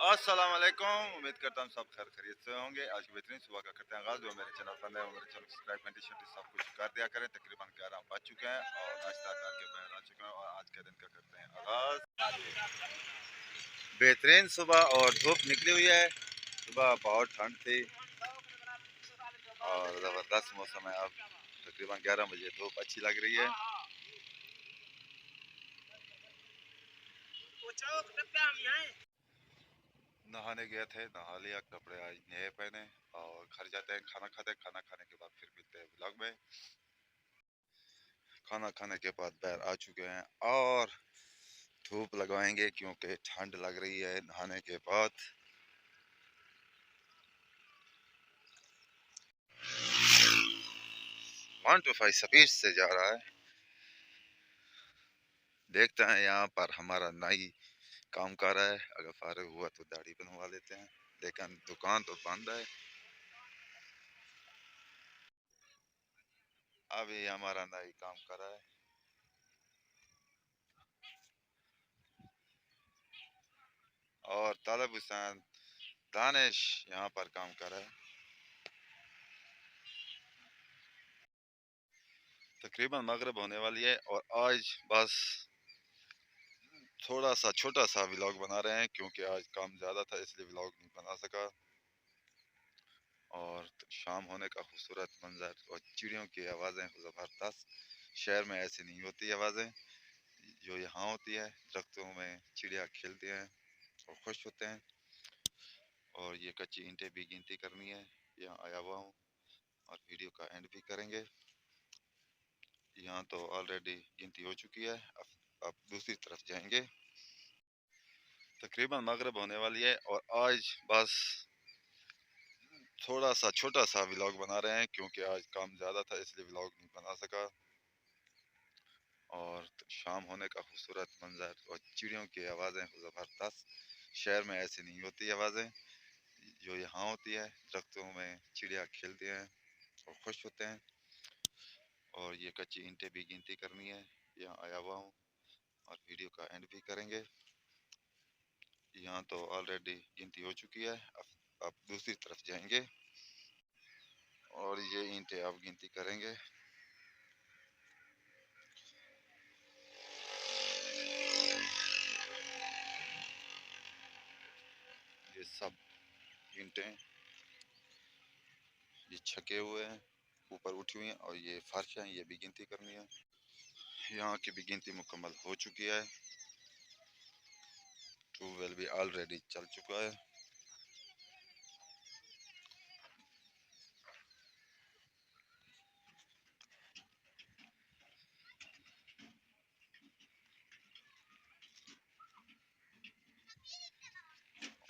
अस्सलाम वालेकुम। उम्मीद करता हूँ सब खैर खैरियत से होंगे। आज की बेहतरीन सुबह का करते हैं आगाज़। जो मेरे चैनल पर नए हो मेरे चैनल को सब्सक्राइब घंटी शंटी सब कुछ कर दिया करें। तकरीबन 11 बज चुके हैं और नाश्ता करके बाहर आ चुके हैं और आज के दिन का करते हैं आगाज़। बेहतरीन सुबह और धूप निकली हुई है। सुबह बहुत ठंड थी और ज़बरदस्त मौसम है। अब तकरीबन 11 बजे धूप अच्छी लग रही है। नहाने गए थे, नहा लिया, कपड़े आज नए पहने और घर जाते हैं, खाना खाते हैं। खाना खाने के बाद फिर मिलते हैं व्लॉग में। खाना खाने के बाद बाहर आ चुके हैं और धूप लगवाएंगे क्योंकि ठंड लग रही है। नहाने के बाद 125 स्पीड से जा रहा है। देखते हैं यहाँ पर हमारा नाई काम कर रहा है। अगर फारिग हुआ तो दाढ़ी बनवा लेते हैं, लेकिन दुकान तो बंद है। अभी हमारा नाई काम कर रहा है और तालब हुसैन दानिश यहाँ पर काम कर रहा है। तकरीबन मगरिब होने वाली है और आज बस थोड़ा सा छोटा सा व्लॉग बना रहे हैं क्योंकि आज काम ज़्यादा था इसलिए व्लॉग नहीं बना सका। और शाम होने का खूबसूरत मंजर और चिड़ियों की आवाज़ें ज़बरदस्त। शहर में ऐसी नहीं होती आवाज़ें जो यहाँ होती है। दरख्तों में चिड़िया खेलते हैं और खुश होते हैं। और ये कच्ची ईंटें भी गिनती करनी है। यहाँ आया हुआ हूँ और वीडियो का एंड भी करेंगे। यहाँ तो ऑलरेडी गिनती हो चुकी है। अब दूसरी तरफ जाएंगे। तकरीबन मगरिब होने वाली है और आज बस थोड़ा सा छोटा सा व्लॉग बना रहे हैं क्योंकि आज काम ज़्यादा था इसलिए व्लॉग नहीं बना सका। और शाम होने का खूबसूरत मंजर और चिड़ियों की आवाज़ें ज़बरदस्त। शहर में ऐसी नहीं होती आवाज़ें जो यहाँ होती है। दरख्तों में चिड़िया खेलते हैं और खुश होते हैं। और ये कच्ची ईंटें भी गिनती करनी है। यहाँ आया हुआ हूँ और वीडियो का एंड भी करेंगे। यहाँ तो ऑलरेडी गिनती हो चुकी है। अब दूसरी तरफ जाएंगे और ये ईंटें अब गिनती करेंगे। ये सब ईंटें ये छके हुए हैं, ऊपर उठी हुई हैं और ये फर्श हैं, ये भी गिनती करनी है। यहाँ की भी गिनती मुकम्मल हो चुकी है। ट्यूबवेल भी ऑलरेडी चल चुका है।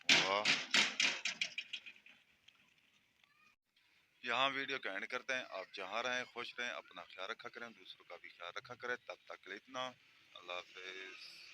वाह। यहाँ वीडियो का एंड करते हैं। आप जहाँ रहें खुश रहें, अपना ख्याल रखा करें, दूसरों का भी ख्याल रखा करें। तब तक के लिए इतना। अल्लाह हाफिज़।